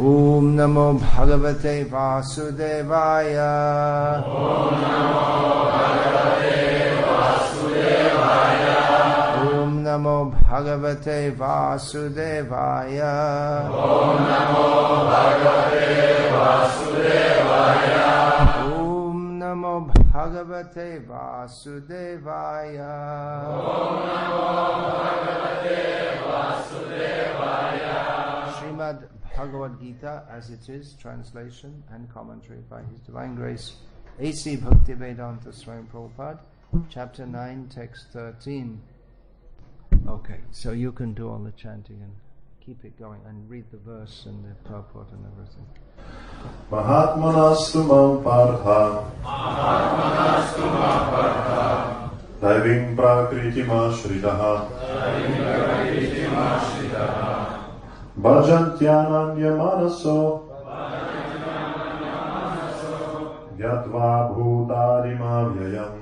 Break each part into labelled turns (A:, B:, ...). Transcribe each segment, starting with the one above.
A: Om Namo Bhagavate Vasudevaya.
B: Om Namo Bhagavate Vasudevaya.
A: Om Namo Bhagavate Vasudevaya.
B: Om Namo Bhagavate Vasudevaya.
A: Om Namo Bhagavate Vasudevaya.
B: Om Namo Bhagavate Vasudevaya.
A: Srimad Bhagavad Gita as it is, translation and commentary by His Divine Grace A.C. Bhaktivedanta Swami Prabhupada, Chapter 9, Text 13. Okay, so you can do all the chanting and keep it going and read the verse and the purport and everything.
C: Mahatma nastu mam partha.
B: Mahatma nastu mam partha.
C: Daivim prakriti mashritaha.
B: Daivim prakriti mashritaha.
C: Bhajantyānanya manaso Yatva bhūtārima vyayam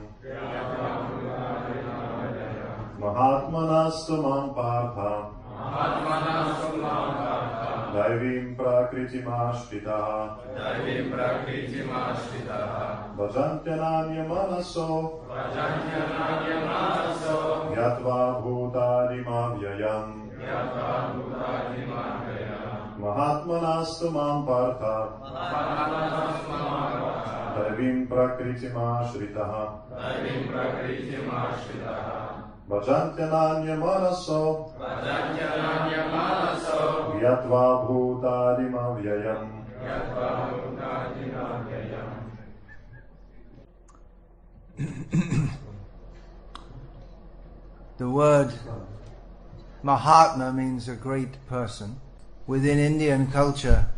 C: Mahatma nastu mam partha Daivim prakriti mashritaha Bhajantyānanya manaso Yatva bhūtārima vyayam Mahatma nastu mam partha Daivim prakriti mashritaha Bhajantyānanya manaso Yatva bhūtārima vyayam.
A: The word Mahatma means a great person. Within Indian culture,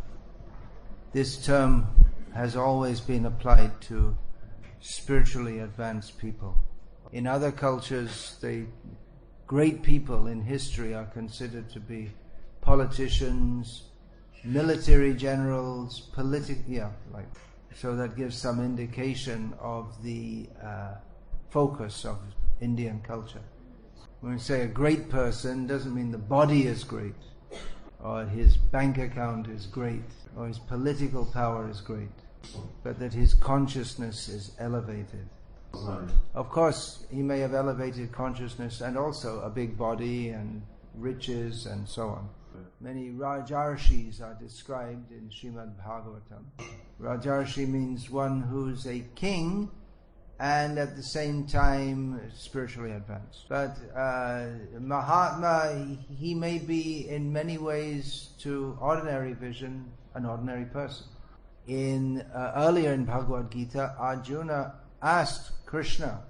A: this term has always been applied to spiritually advanced people. In other cultures, the great people in history are considered to be politicians, military generals, so that gives some indication of the focus of Indian culture. When we say a great person, doesn't mean the body is great, or his bank account is great, or his political power is great, but that his consciousness is elevated. Of course, he may have elevated consciousness and also a big body and riches and so on. Many Rajarshis are described in Srimad Bhagavatam. Rajarshi means one who's a king and at the same time spiritually advanced. But Mahatma, he may be in many ways, to ordinary vision, an ordinary person. Earlier in Bhagavad Gita, Arjuna asked Krishna,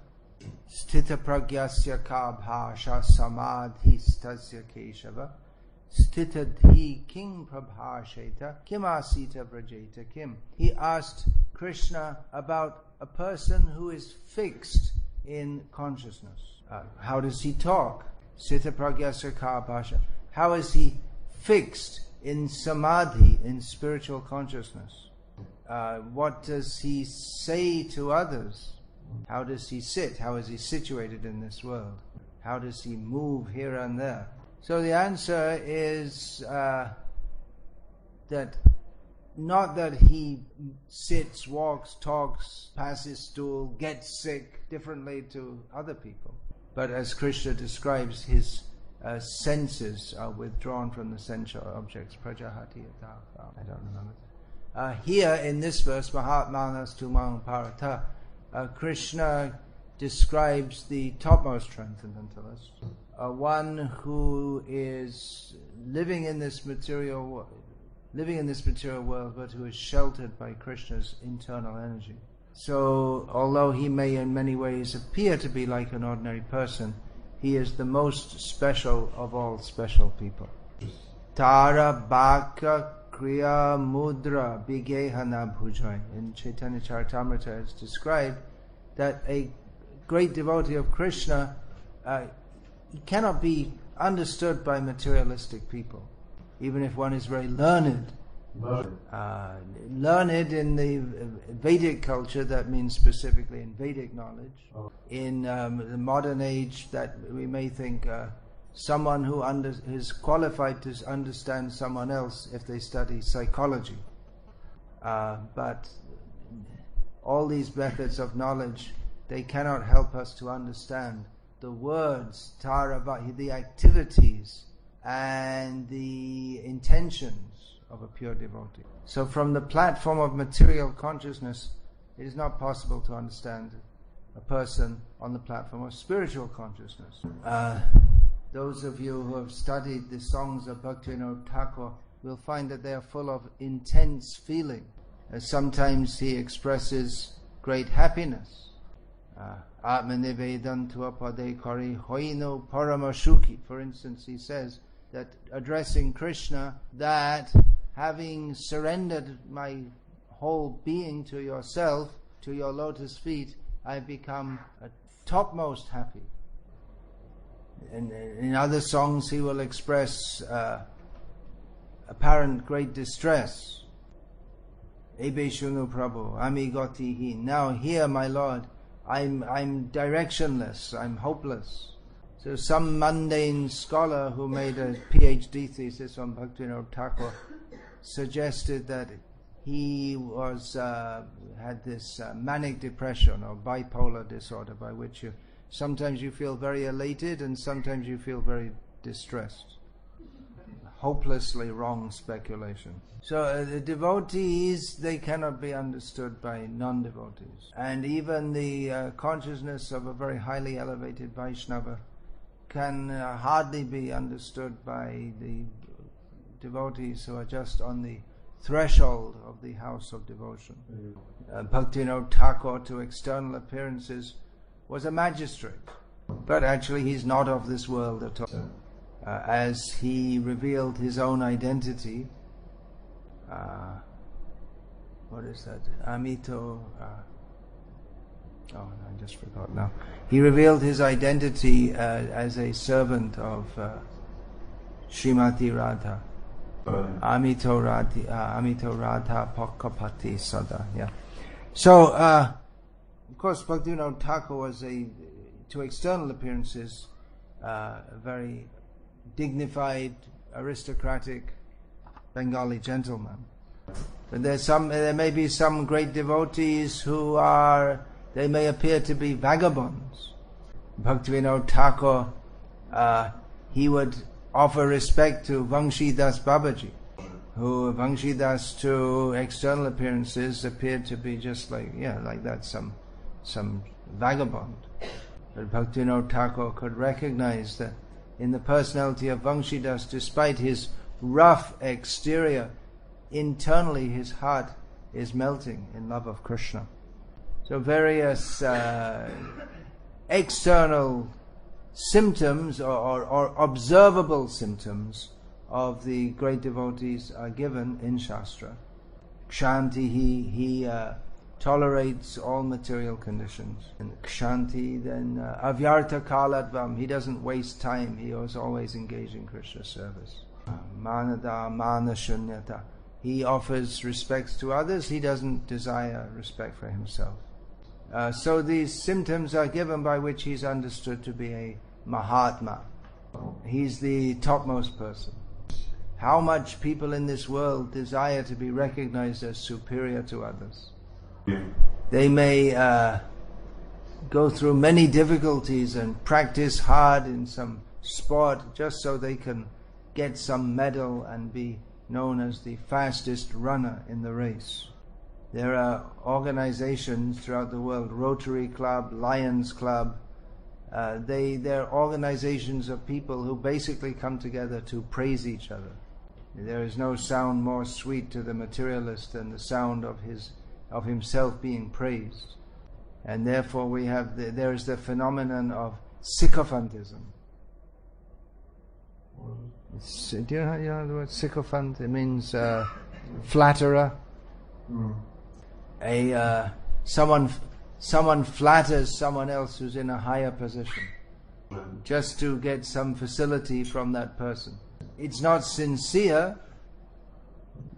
A: Sthita pragyasya ka bhasha samadhistasya keshava Sthita dhi king prabhasheta kim asita vrajeta kim. He asked Krishna about a person who is fixed in consciousness. How does he talk? Sthita pragyasya ka bhasha. How is he fixed in samadhi, in spiritual consciousness? What does he say to others? How does he sit? How is he situated in this world? How does he move here and there? So the answer is that not that he sits, walks, talks, passes stool, gets sick differently to other people, but as Krishna describes, his senses are withdrawn from the sensual objects. Prajahati yatha. I don't remember. Here in this verse, Mahatmanas tumang parata, Krishna describes the topmost transcendentalist, one who is living in this material world, but who is sheltered by Krishna's internal energy. So, although he may in many ways appear to be like an ordinary person, he is the most special of all special people. Tara Bhaka Kriya Mudra Bigehana Bhujai. In Chaitanya Charitamrita it's described that a great devotee of Krishna he cannot be understood by materialistic people, even if one is very learned. Learned in the Vedic culture, that means specifically in Vedic knowledge. In the modern age, that we may think someone who is qualified to understand someone else if they study psychology. But all these methods of knowledge, they cannot help us to understand the words, the activities and the intentions of a pure devotee. So from the platform of material consciousness, it is not possible to understand a person on the platform of spiritual consciousness. Those of you who have studied the songs of Bhaktivinoda Thakur will find that they are full of intense feeling. Sometimes he expresses great happiness. Atmanivedantu apade kari hoino paramashuki. For instance, he says that addressing Krishna, that having surrendered my whole being to yourself, to your lotus feet, I become topmost happy. And in other songs he will express apparent great distress. Ebe shunu Prabhu, ami gotihi. Now here, my Lord, I'm directionless, I'm hopeless. So some mundane scholar who made a PhD thesis on Bhaktivinoda Thakur suggested that he had this manic depression or bipolar disorder, by which sometimes you feel very elated and sometimes you feel very distressed. Hopelessly wrong speculation. So the devotees, they cannot be understood by non-devotees. And even the consciousness of a very highly elevated Vaishnava can hardly be understood by the devotees who are just on the threshold of the house of devotion. Bhaktivinoda Thakur, to external appearances, was a magistrate, but actually he's not of this world at all. As he revealed his own identity, what is that? Amito. I just forgot now. He revealed his identity as a servant of Srimati Radha. Amito Radha Pakapati Sada. Yeah. So, of course, Bhaktivinoda Thakur was to external appearances, a very dignified, aristocratic Bengali gentleman. But there may be some great devotees who they may appear to be vagabonds. Bhaktivinoda Thakur, he would offer respect to Vangshidas Babaji, who Vangshidas to external appearances appeared to be just like that, some vagabond. But Bhaktivinoda Thakur could recognize that in the personality of Vangshidas, despite his rough exterior, internally his heart is melting in love of Krishna. So various external symptoms or observable symptoms of the great devotees are given in Shastra. Kshanti, he tolerates all material conditions. And Kshanti, then Avyartha Kaladvam, he doesn't waste time, he is always engaged in Krishna service. Manada, Manashunyata, he offers respects to others, he doesn't desire respect for himself. So these symptoms are given by which he's understood to be a Mahatma. He's the topmost person. How much people in this world desire to be recognized as superior to others. They may go through many difficulties and practice hard in some sport just so they can get some medal and be known as the fastest runner in the race. There are organizations throughout the world, Rotary Club, Lions Club. They're organizations of people who basically come together to praise each other. There is no sound more sweet to the materialist than the sound of himself being praised. And therefore there is the phenomenon of sycophantism. Do you know the word sycophant? It means flatterer. Someone flatters someone else who's in a higher position just to get some facility from that person. It's not sincere,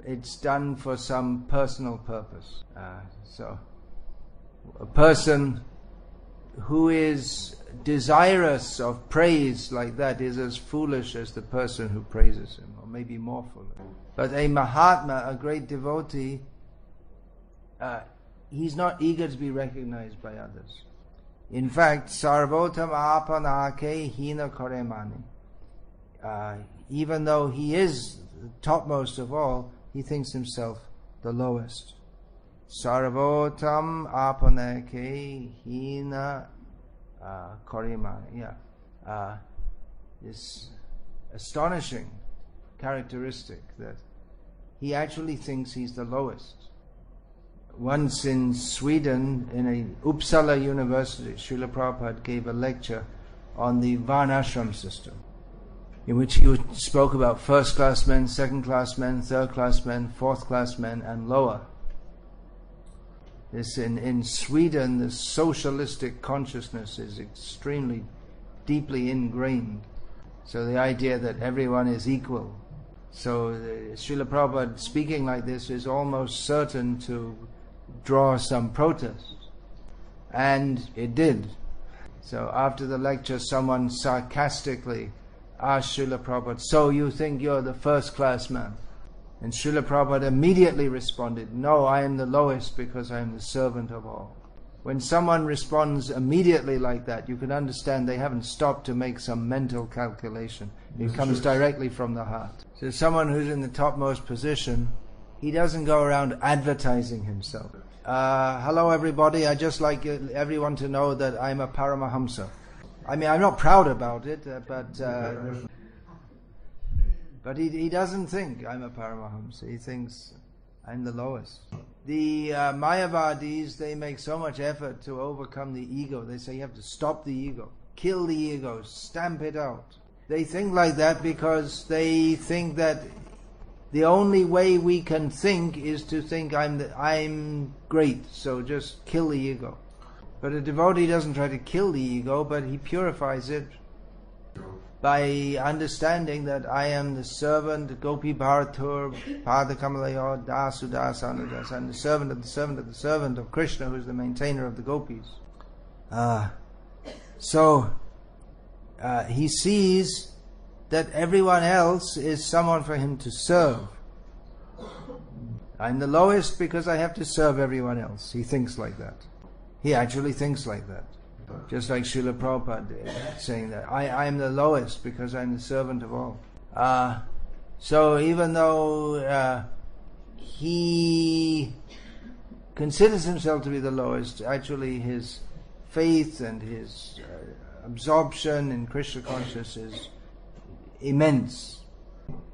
A: it's done for some personal purpose. So a person who is desirous of praise like that is as foolish as the person who praises him, or maybe more foolish. But a Mahatma, a great devotee, he's not eager to be recognized by others. In fact, sarvotam apanake hina koremani. Even though he is the topmost of all, he thinks himself the lowest. Sarvotam apanake hina koremani. This astonishing characteristic that he actually thinks he's the lowest. Once in Sweden, in a Uppsala University, Srila Prabhupada gave a lecture on the Varnashram system, in which he spoke about first-class men, second-class men, third-class men, fourth-class men, and lower. This in Sweden, the socialistic consciousness is extremely deeply ingrained. So the idea that everyone is equal. So Srila Prabhupada speaking like this is almost certain to draw some protest. And it did. So after the lecture, someone sarcastically asked Srila Prabhupada, "So you think you're the first-class man?" And Srila Prabhupada immediately responded, "No, I am the lowest because I am the servant of all." When someone responds immediately like that, you can understand they haven't stopped to make some mental calculation. It comes directly from the heart. So someone who's in the topmost position, he doesn't go around advertising himself. Hello everybody, I'd just like everyone to know that I'm a Paramahamsa. I mean, I'm not proud about it, but he doesn't think I'm a Paramahamsa. He thinks I'm the lowest. The Mayavadis, they make so much effort to overcome the ego. They say you have to stop the ego, kill the ego, stamp it out. They think like that because they think that the only way we can think is to think I'm great, so just kill the ego. But a devotee doesn't try to kill the ego, but he purifies it by understanding that I am the servant, Gopi Bharatur, Padakamalayo, Dasu Dasanudas. I'm the servant of the servant of the servant of Krishna, who is the maintainer of the gopis. So he sees that everyone else is someone for him to serve. I'm the lowest because I have to serve everyone else. He thinks like that. He actually thinks like that. Just like Srila Prabhupada did, saying that I am the lowest because I'm the servant of all. So even though he considers himself to be the lowest, actually his faith and his absorption in Krishna consciousness is immense.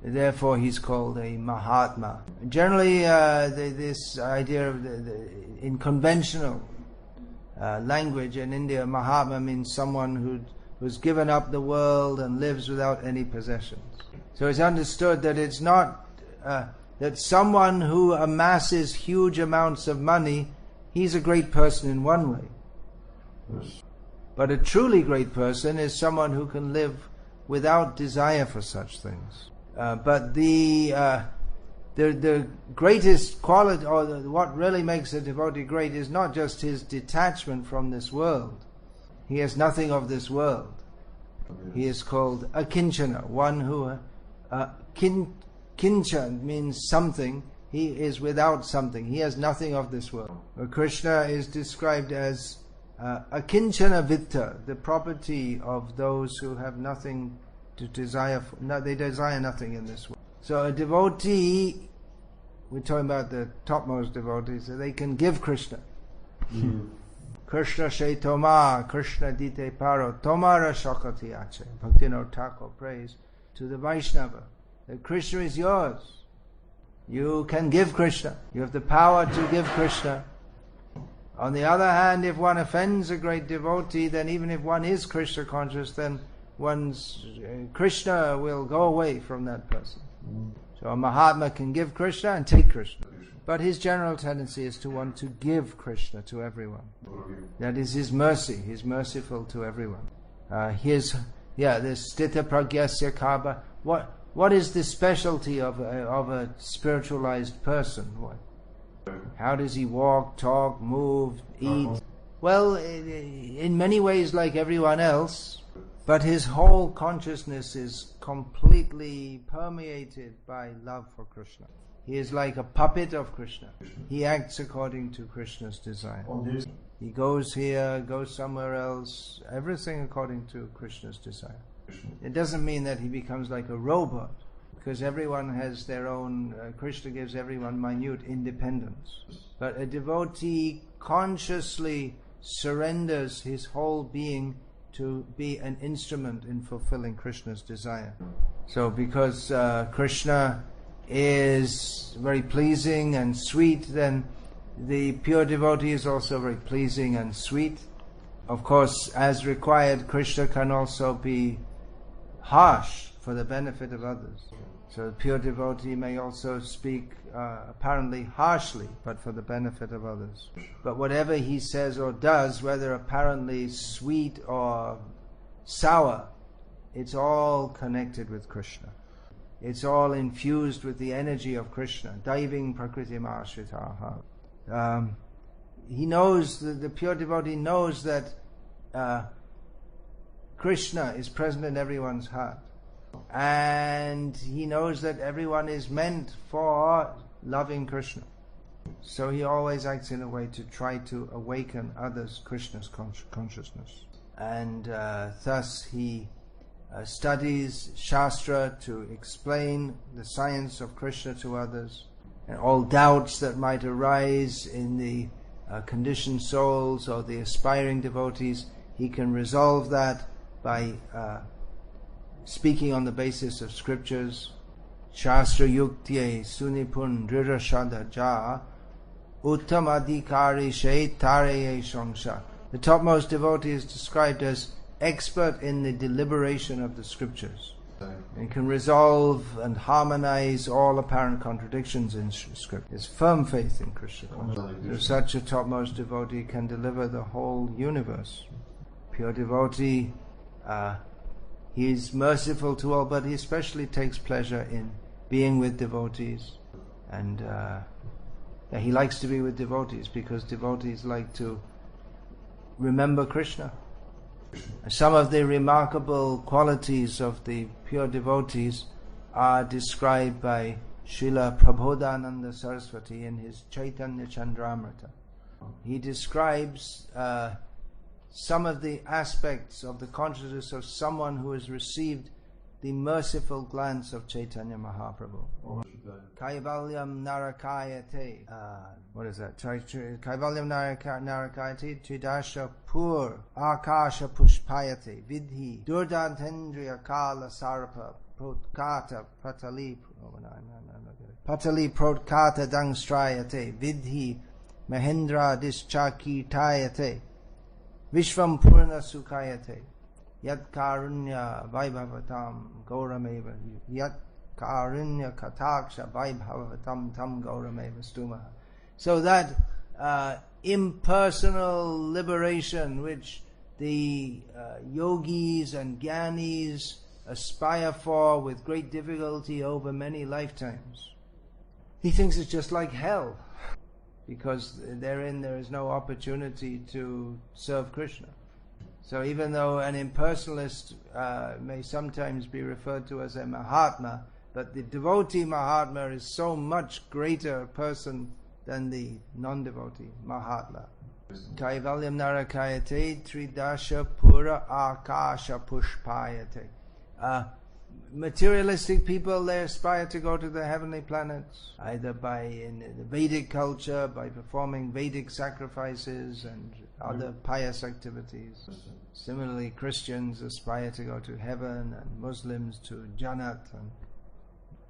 A: Therefore he's called a Mahatma. Generally this idea of in conventional language in India, Mahatma means someone who was given up the world and lives without any possessions. So it's understood that it's not that someone who amasses huge amounts of money, he's a great person in one way. Yes. But a truly great person is someone who can live without desire for such things. But the greatest quality, or what really makes a devotee great, is not just his detachment from this world. He has nothing of this world. He is called akinchana, one who kinchan means something. He is without something. He has nothing of this world. Krishna is described as akinchana vitta, the property of those who have nothing to desire for. No, they desire nothing in this world. So a devotee, we're talking about the topmost devotees, so they can give Krishna. Krishna she toma, Krishna dite paro, tomara shakati ache. Bhaktivinoda Thakur prays to the Vaishnava that Krishna is yours. You can give Krishna. You have the power to give Krishna. On the other hand, if one offends a great devotee, then even if one is Krishna conscious, then one's Krishna will go away from that person. So a Mahatma can give Krishna and take Krishna. But his general tendency is to want to give Krishna to everyone. That is his mercy. He's merciful to everyone. This Stita Pragyasya Kaba. What is the specialty of a spiritualized person? How does he walk, talk, move, eat? Well, in many ways like everyone else, but his whole consciousness is completely permeated by love for Krishna. He is like a puppet of Krishna. He acts according to Krishna's desire. He goes here, goes somewhere else, everything according to Krishna's desire. It doesn't mean that he becomes like a robot, because everyone has their own, Krishna gives everyone minute independence. But a devotee consciously surrenders his whole being to be an instrument in fulfilling Krishna's desire. So because Krishna is very pleasing and sweet, then the pure devotee is also very pleasing and sweet. Of course, as required, Krishna can also be harsh for the benefit of others. So the pure devotee may also speak apparently harshly, but for the benefit of others. But whatever he says or does, whether apparently sweet or sour, it's all connected with Krishna. It's all infused with the energy of Krishna. Daiving prakritim ashritaha. He knows, the pure devotee knows that Krishna is present in everyone's heart. And he knows that everyone is meant for loving Krishna. So he always acts in a way to try to awaken others Krishna's consciousness. And thus he studies Shastra to explain the science of Krishna to others. And all doubts that might arise in the conditioned souls or the aspiring devotees, he can resolve that by speaking on the basis of scriptures. Shastra yuktye sunipun drirashada ja uttam adhikari shaitareye shangsha. The topmost devotee is described as expert in the deliberation of the scriptures and can resolve and harmonize all apparent contradictions in scripture. His firm faith in Krishna consciousness. So such a topmost devotee can deliver the whole universe. Pure devotee, he is merciful to all, but he especially takes pleasure in being with devotees. And he likes to be with devotees because devotees like to remember Krishna. Some of the remarkable qualities of the pure devotees are described by Srila Prabodhananda Saraswati in his Chaitanya Chandramrita. He describes some of the aspects of the consciousness of someone who has received the merciful glance of Chaitanya Mahaprabhu. Kaivalyam narakayate. What is that? Kaivalyam narakayate tridasha pur akasha pushpayate vidhi durdantendriya kala sarapa protkata patali protkata dangstrayate vidhi mahendra dischakitayate Vishvam Purna Sukhayate Yat Karunya Vaibhavatam Gaurameva Yat Karunya Kataksha Vaibhavatam Tam Gaurameva Stuma. So that impersonal liberation which the yogis and gyanis aspire for with great difficulty over many lifetimes, he thinks it's just like hell, because therein there is no opportunity to serve Krishna. So even though an impersonalist may sometimes be referred to as a Mahatma, but the devotee Mahatma is so much greater person than the non-devotee Mahatma. Kaivalyam narakayate tridasha pura akasha pushpayate. Materialistic people, they aspire to go to the heavenly planets, either by in the Vedic culture, by performing Vedic sacrifices and other pious activities. Similarly, Christians aspire to go to heaven, and Muslims to Jannat.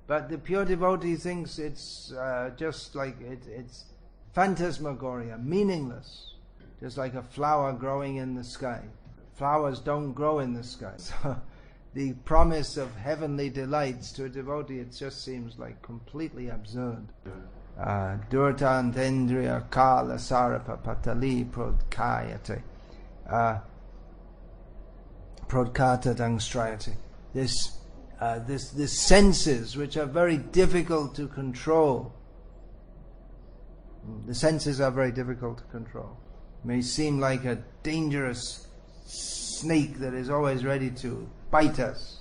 A: But the pure devotee thinks it's just like it's phantasmagoria, meaningless, just like a flower growing in the sky. Flowers don't grow in the sky. So the promise of heavenly delights to a devotee, it just seems like completely absurd. Durtan tendriya kala sarapa patali prodkayate prodkata dangstrayate. This senses which are very difficult to control. The senses are very difficult to control. may seem like a dangerous snake that is always ready to bite us.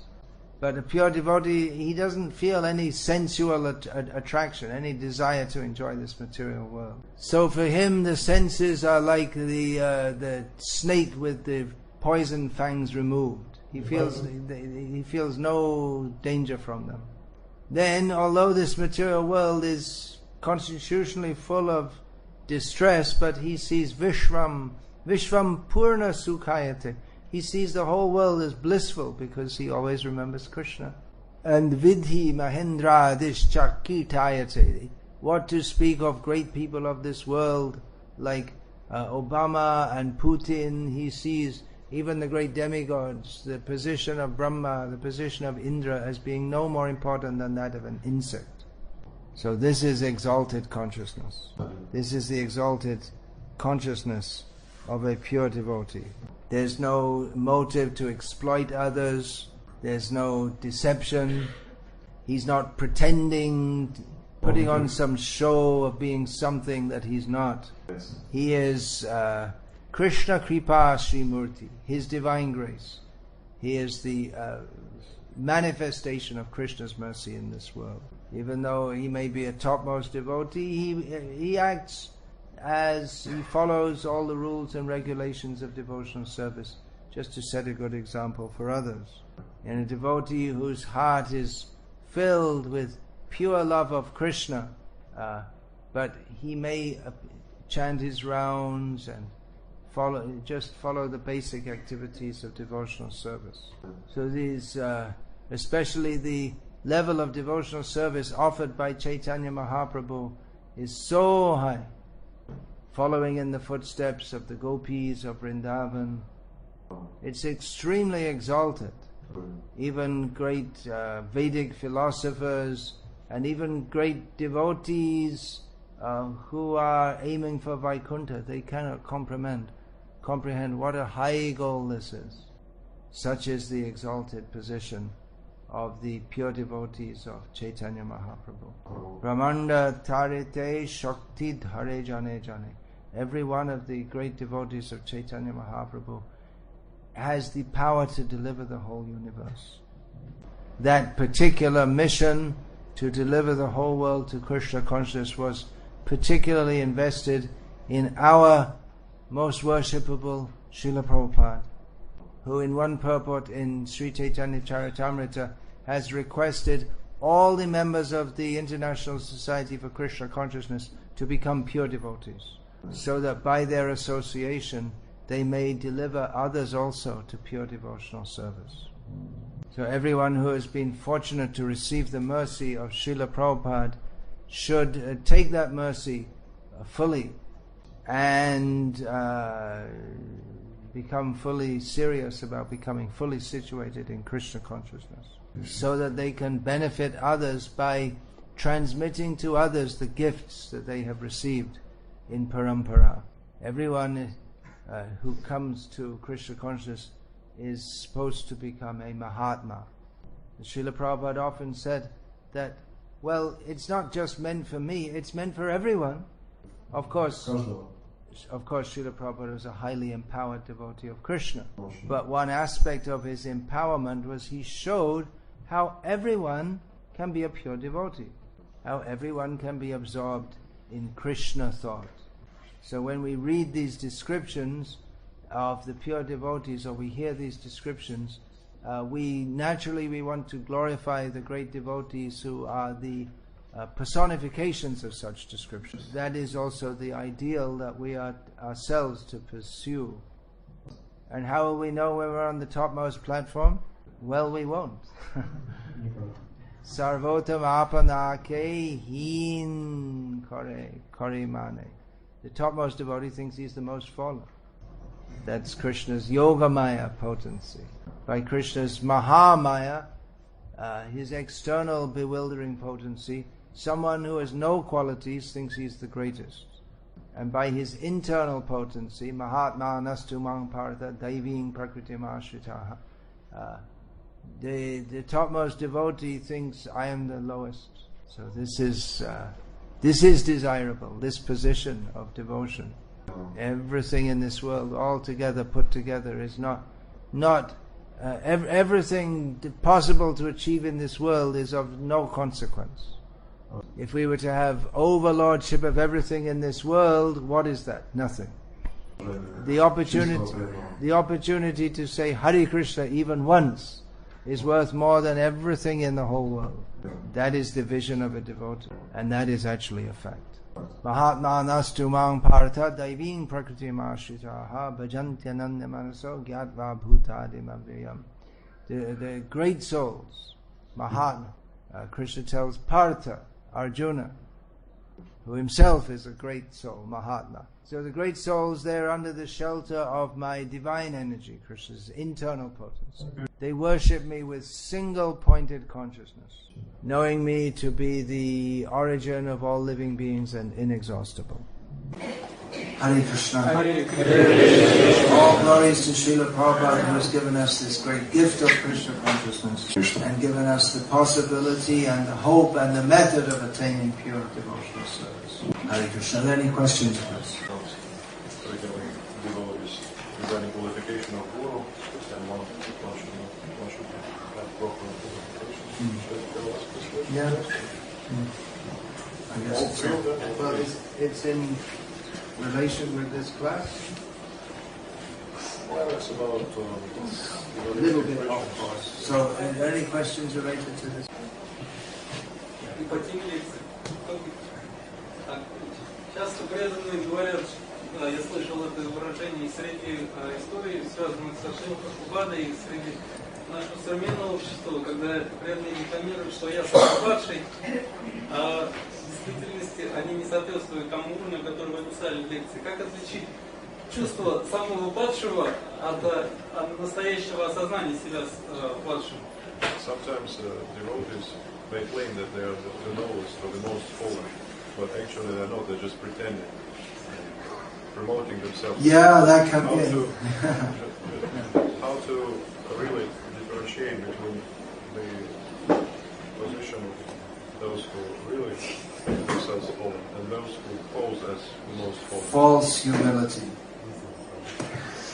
A: But a pure devotee, he doesn't feel any sensual attraction, any desire to enjoy this material world. So for him, the senses are like the snake with the poison fangs removed. He feels no danger from them. Then, although this material world is constitutionally full of distress, but he sees Vishvam Purna Sukhayate. He sees the whole world as blissful because he always remembers Krishna. And Vidhi Mahendra Dishchakitayate. What to speak of great people of this world like Obama and Putin. He sees even the great demigods, the position of Brahma, the position of Indra as being no more important than that of an insect. So this is exalted consciousness. This is the exalted consciousness of a pure devotee. There's no motive to exploit others. There's no deception. He's not pretending, putting on some show of being something that he's not. He is Krishna Kripa Srimurti, his divine grace. He is the manifestation of Krishna's mercy in this world. Even though he may be a topmost devotee, he acts as he follows all the rules and regulations of devotional service, just to set a good example for others. And a devotee whose heart is filled with pure love of Krishna, but he may chant his rounds and follow the basic activities of devotional service. So these, especially the level of devotional service offered by Chaitanya Mahaprabhu is so high, following in the footsteps of the gopis of Vrindavan. It's extremely exalted. Even great Vedic philosophers and even great devotees who are aiming for Vaikuntha, they cannot comprehend what a high goal this is. Such is the exalted position of the pure devotees of Chaitanya Mahaprabhu. Brahmanda tarite shakti dhare jane jane. Every one of the great devotees of Chaitanya Mahaprabhu has the power to deliver the whole universe. That particular mission to deliver the whole world to Krishna consciousness was particularly invested in our most worshipable Srila Prabhupada, who in one purport in Sri Chaitanya Charitamrita has requested all the members of the International Society for Krishna Consciousness to become pure devotees, so that by their association they may deliver others also to pure devotional service. So everyone who has been fortunate to receive the mercy of Srila Prabhupada should take that mercy fully and become fully serious about becoming fully situated in Krishna consciousness, so that they can benefit others by transmitting to others the gifts that they have received in parampara. Everyone who comes to Krishna consciousness is supposed to become a Mahatma. Srila Prabhupada often said that, well, it's not just meant for me, it's meant for everyone. Of course, Srila Prabhupada was a highly empowered devotee of Krishna. But one aspect of his empowerment was he showed how everyone can be a pure devotee, how everyone can be absorbed in Krishna thought. So when we read these descriptions of the pure devotees, or we hear these descriptions, we want to glorify the great devotees who are the personifications of such descriptions. That is also the ideal that we are ourselves to pursue. And how will we know when we're on the topmost platform? Well, we won't. Sarvotam apanake hin kare mane. The topmost devotee thinks he's the most fallen. That's Krishna's Yogamaya potency. By Krishna's Mahamaya, his external bewildering potency, someone who has no qualities thinks he's the greatest. And by his internal potency, Mahatma nastu mang partha daiving prakritim ashritaha, the topmost devotee thinks I am the lowest. So this is desirable, this position of devotion. Everything in this world, all together, put together, is not everything possible to achieve in this world is of no consequence. If we were to have overlordship of everything in this world, what is that? Nothing. The opportunity to say Hare Krishna even once is worth more than everything in the whole world. That is the vision of a devotee, and that is actually a fact. Mahatma nastu mang partha daiving prakriti mashritaha bhajantyananda manaso gyatva bhutadim avyayam. The great souls, Mahatma, Krishna tells Partha, Arjuna, who himself is a great soul, Mahatma. So the great souls, they're under the shelter of my divine energy, Krishna's internal potency. They worship me with single-pointed consciousness, knowing me to be the origin of all living beings and inexhaustible. Hare Krishna. Hare Krishna. All glories to Srila Prabhupada, who has given us this great gift of Krishna consciousness and given us the possibility and the hope and the method of attaining pure devotional service. Hare Krishna. Are there any questions, please?
D: Regarding qualification of guru, and one should have proper qualification.
A: Yeah. I guess it's so. Well, it's in relation with this class?
D: Well, it's about
A: a little bit off course. So, are there any questions related to this?
E: Часто преданные говорят, я слышал это выражение среди истории, связанных со Шрилой Прабхупадой, и среди нашего современного общества, когда преданные рекламируют, что я самый падший, а в действительности они не соответствуют тому уровню, который вы написали в лекции. Как отличить чувство самого падшего от настоящего осознания себя падшим?
D: Sometimes devotees may claim that they are the lowest or the most fallen, but actually they're not, they're just pretending, promoting themselves.
A: Yeah, that can be.
D: How to really differentiate between the position of those who really make themselves fallen and those who pose as the most fallen.
A: False humility.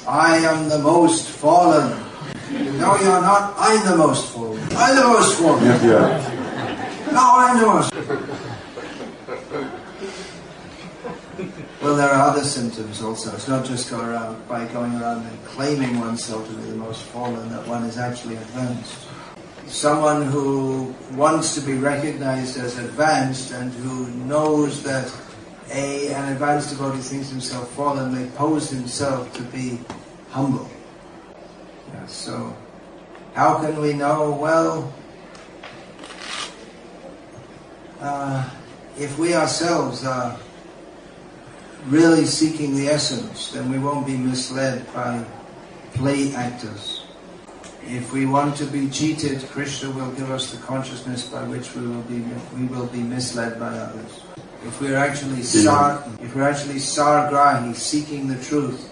A: I am the most fallen. No, you're not. I'm the most fallen. I'm the most fallen.
C: Yeah.
A: No, I'm the most. Well, there are other symptoms also. It's not just going around and claiming oneself to be the most fallen that one is actually advanced. Someone who wants to be recognized as advanced and who knows that an advanced devotee thinks himself fallen, may pose himself to be humble. Yeah, so, how can we know? Well, if we ourselves are really seeking the essence, then we won't be misled by play actors. If we want to be cheated, Krishna will give us the consciousness by which we will be misled by others. If we're actually sargrahi, seeking the truth,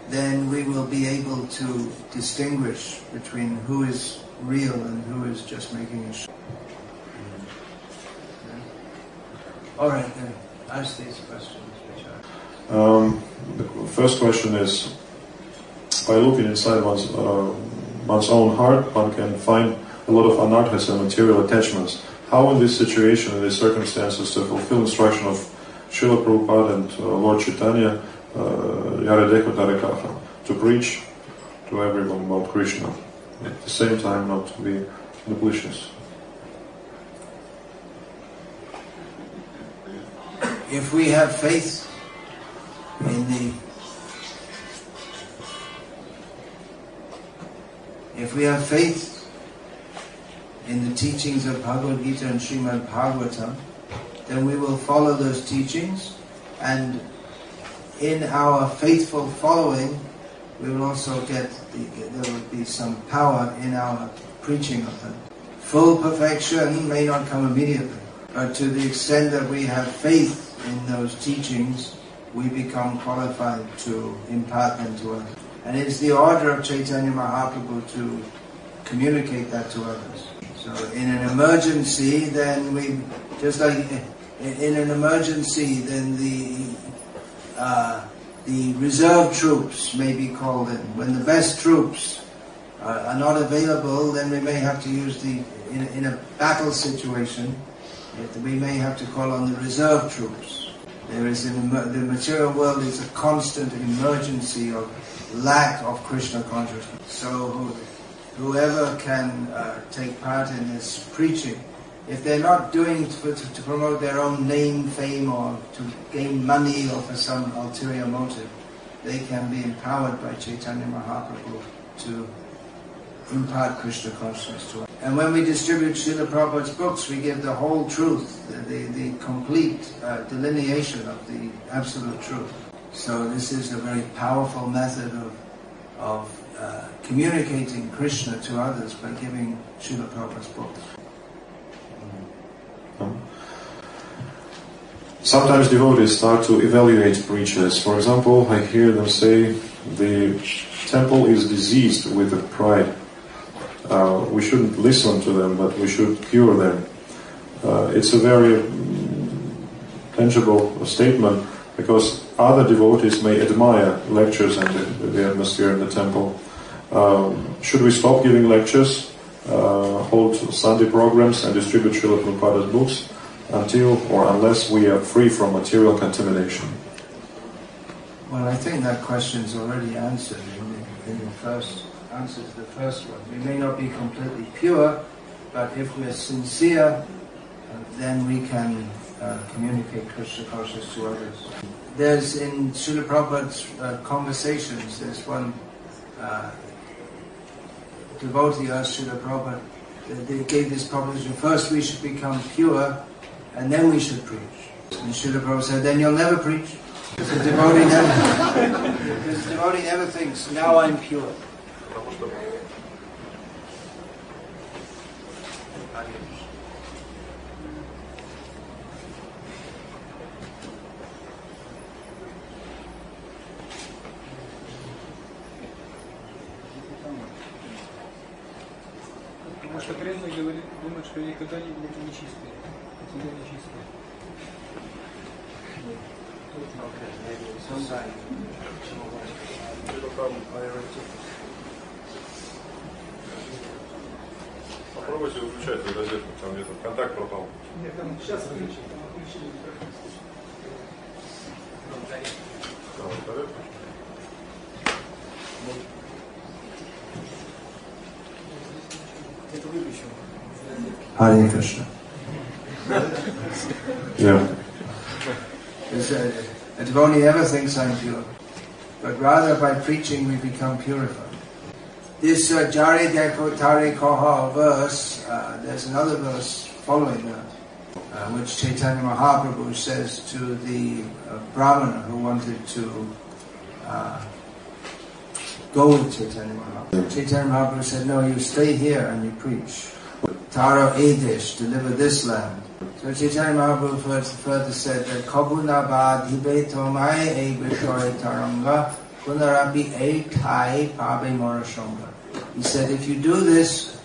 A: then we will be able to distinguish between who is real and who is just making a show. All right, then ask these questions.
C: The first question is, by looking inside one's own heart, one can find a lot of anarthas and material attachments. How in this situation, in these circumstances, to fulfill instruction of Srila Prabhupada and Lord Chaitanya, to preach to everyone about Krishna, at the same time not to be duplicitous?
A: If we have faith in the teachings of Bhagavad Gita and Srimad Bhagavatam, then we will follow those teachings, and in our faithful following, we will also there will be some power in our preaching of them. Full perfection may not come immediately, but to the extent that we have faith in those teachings, we become qualified to impart them to others. And it's the order of Chaitanya Mahaprabhu to communicate that to others. So in an emergency, then the the reserve troops may be called in. When the best troops are not available, then we may have to use in a battle situation, we may have to call on the reserve troops. There is the material world is a constant emergency of lack of Krishna consciousness. So whoever can take part in this preaching, if they're not doing it to promote their own name, fame, or to gain money or for some ulterior motive, they can be empowered by Chaitanya Mahaprabhu to impart Krishna consciousness to us. And when we distribute Srila Prabhupada's books, we give the whole truth, the complete delineation of the absolute truth. So this is a very powerful method of communicating Krishna to others by giving Srila Prabhupada's books.
C: Sometimes devotees start to evaluate preachers. For example, I hear them say the temple is diseased with pride. We shouldn't listen to them, but we should cure them. It's a very tangible statement, because other devotees may admire lectures and the atmosphere in the temple. Should we stop giving lectures, hold Sunday programs and distribute Srila Prabhupada's books until or unless we are free from material contamination?
A: Well, I think that question is already answered in the first answer to the first one. We may not be completely pure, but if we're sincere, then we can communicate Krishna consciousness to others. There's in Srila Prabhupada's conversations, there's one devotee asked Srila Prabhupada, they gave this proposition, first we should become pure and then we should preach. And Srila Prabhupada said, then you'll never preach. Because the devotee never thinks, now I'm pure.
F: Потому что преданные думают, что никогда не будут нечистые. Всегда нечистые.
D: Попробуйте выключать эту розетку, там где-то контакт пропал.
F: Нет, там сейчас выключили, там отключили. Это выключил.
A: Hare Krishna.
C: Yeah.
A: A devotee never thinks I'm pure, but rather by preaching we become purified. This Jare Deko Tare Koha verse, there's another verse following that, which Chaitanya Mahaprabhu says to the Brahmana who wanted to go with Chaitanya Mahaprabhu. Chaitanya Mahaprabhu said, no, you stay here and you preach. Tara Adesh, deliver this land. So Chaitanya Mahaprabhu further said that Kabuna Badhibe Tomai E Vishoy Taranga Kunarapi E Thai Pabe Morashonga. He said, if you do this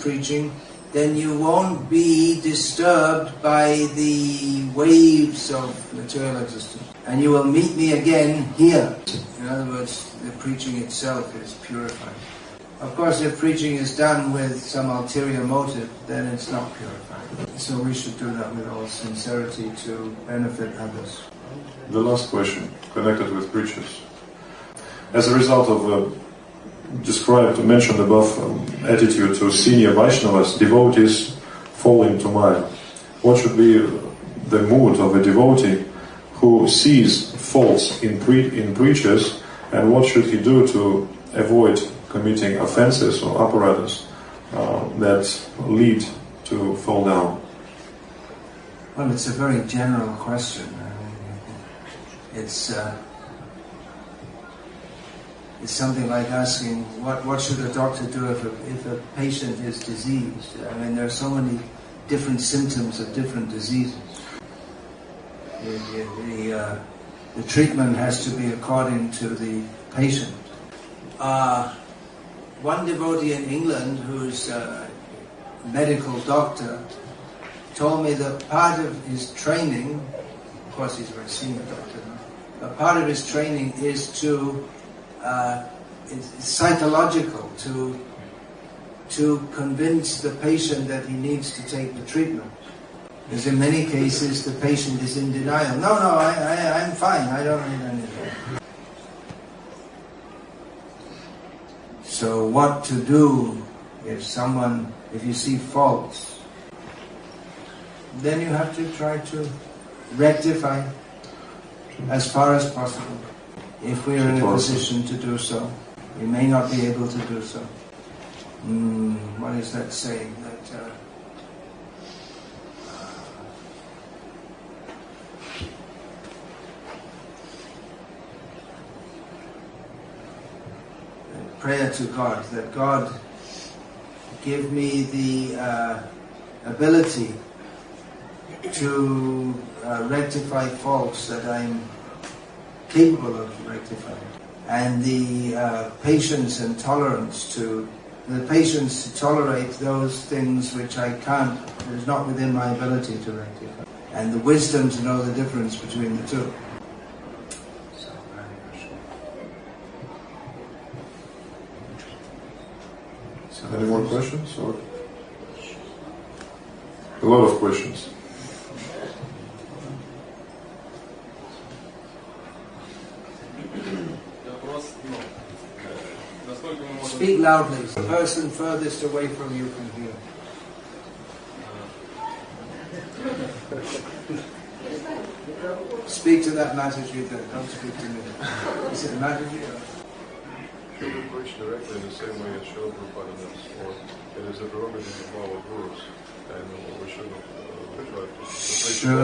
A: preaching, then you won't be disturbed by the waves of material existence. And you will meet me again here. In other words, the preaching itself is purified. Of course, if preaching is done with some ulterior motive, then it's not purified. So we should do that with all sincerity to benefit others.
C: The last question, connected with preachers. As a result of mentioned above attitude to senior Vaishnavas, devotees fall into mire. What should be the mood of a devotee who sees faults in preachers, and what should he do to avoid committing offenses or apparatus that lead to fall down?
A: Well, it's a very general question. It's something like asking, what should a doctor do if a patient is diseased? I mean, there are so many different symptoms of different diseases. The treatment has to be according to the patient. One devotee in England, who's a medical doctor, told me that part of his training, of course he's a very senior doctor now, a part of his training is to, it's psychological, to convince the patient that he needs to take the treatment. Because in many cases the patient is in denial. No, I'm fine, I don't need anything. So what to do if you see faults, then you have to try to rectify as far as possible. If we are in a position to do so, we may not be able to do so. What is that saying? That prayer to God, that God give me the ability to rectify faults that I'm capable of rectifying, and the patience and tolerance to tolerate those things which I can't, it is not within my ability to rectify, and the wisdom to know the difference between the two.
C: Any more questions? Or a lot of questions.
A: Speak loudly. The person furthest away from you can hear. Speak to that Mataji there. Don't speak to me. Is it Mataji?
D: Should we preach directly in the same way as Srila Prabhupada does, or it is a prerogative of our gurus, and we should try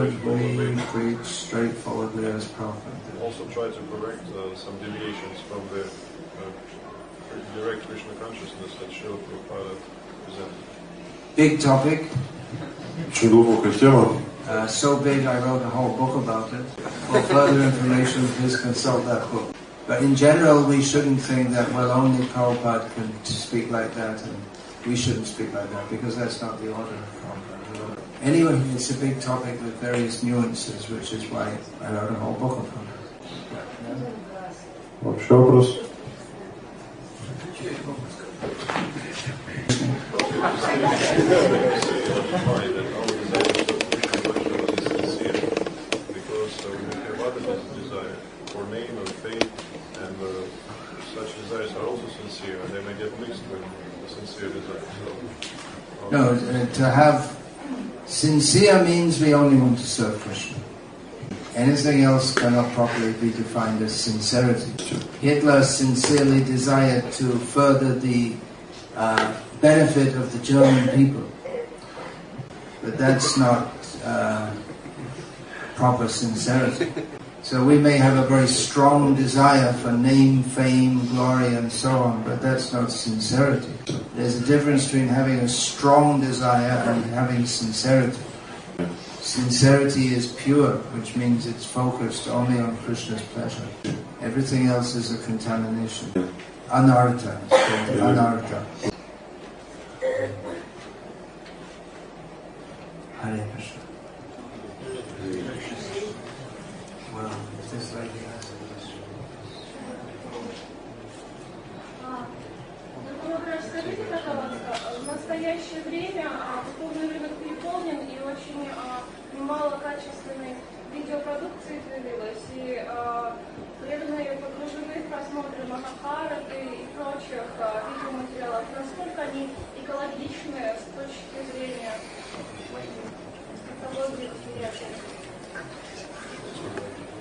D: to
A: preach straightforwardly as Prabhupada?
D: Also try to correct some deviations from the direct Krishna consciousness that Srila Prabhupada presented.
A: Big topic. So big I wrote a whole book about it. For further information, please consult that book. But in general, we shouldn't think that, well, only Prabhupada can speak like that, and we shouldn't speak like that, because that's not the order of Prabhupada. Anyway, it's a big topic with various nuances, which is why I wrote a whole book about it.
D: Desires are also sincere, and they may get mixed with the sincere desires. So,
A: no, to have sincere means we only want to serve Krishna. Anything else cannot properly be defined as sincerity. Hitler sincerely desired to further the benefit of the German people, but that's not proper sincerity. So we may have a very strong desire for name, fame, glory, and so on, but that's not sincerity. There's a difference between having a strong desire and having sincerity. Sincerity is pure, which means it's focused only on Krishna's pleasure. Everything else is a contamination. Anartha. Anartha. Hare Krishna. Well, is this like the answer to this?
G: Скажите, пожалуйста, в настоящее время духовный рынок переполнен и очень немало качественной видеопродукции появилось, и преданные погружены в просмотры Махабхараты и прочих видеоматериалов. Насколько они экологичны с точки зрения экологии восприятия?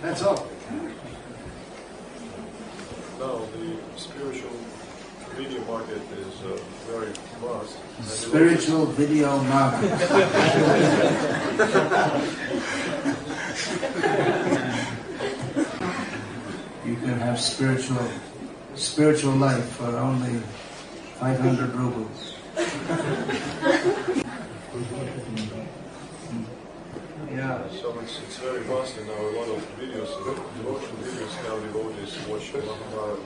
A: That's all.
D: now the spiritual video market is very vast.
A: Spiritual video market. You can have spiritual life for only 500 rubles. Yeah.
D: So it's very vast, and now a lot of videos, devotional videos now devotees watch Mahatma.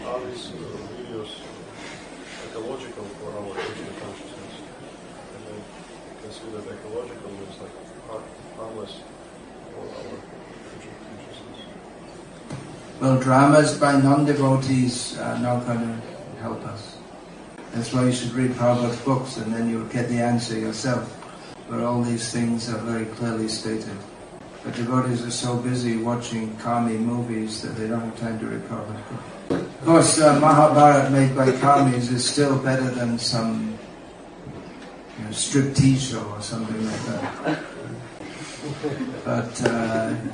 D: Are these videos ecological for our Krishna consciousness? And I consider that ecological is like harmless for our Krishna
A: Well, dramas by non-devotees are not going to help us. That's why you should read Prabhupada's books, and then you'll get the answer yourself, where all these things are very clearly stated. But devotees are so busy watching karmi movies that they don't have time to read Prabhupada's books. Of course, Mahabharata made by karmis is still better than some striptease show or something like that. But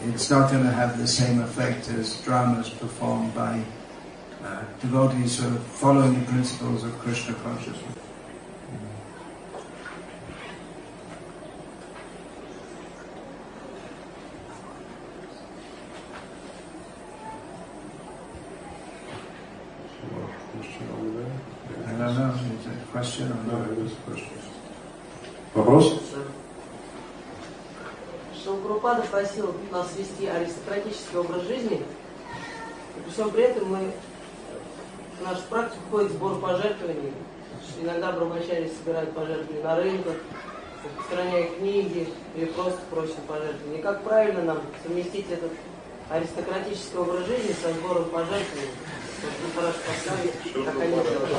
A: it's not going to have the same effect as dramas performed by devotees who are following the principles of Krishna consciousness. I don't know, is it a question or not?
C: No, it is a question. Вопрос?
H: Прабхупада просил нас вести аристократический образ жизни, и при всем при этом в нашу практику входит сбор пожертвований. Иногда брахмачари собирают пожертвования на рынках, распространяя книги или просто просят пожертвования. И как правильно нам совместить этот аристократический образ жизни со сбором пожертвований? Хорошо поставить, как они делают.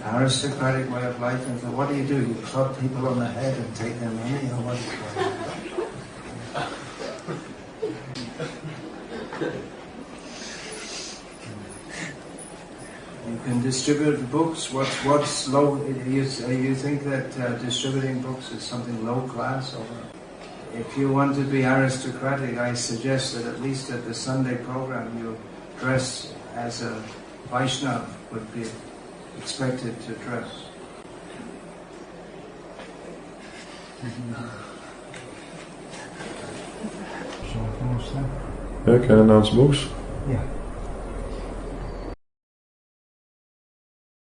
A: Aristocratic way of life, and so what do? You club people on the head and take their money, or what? You can distribute books. What's low? You think that distributing books is something low class? Or if you want to be aristocratic, I suggest that at least at the Sunday program you dress as a Vaishnava would be expected to dress.
C: Yeah, can I announce books?
A: Yeah.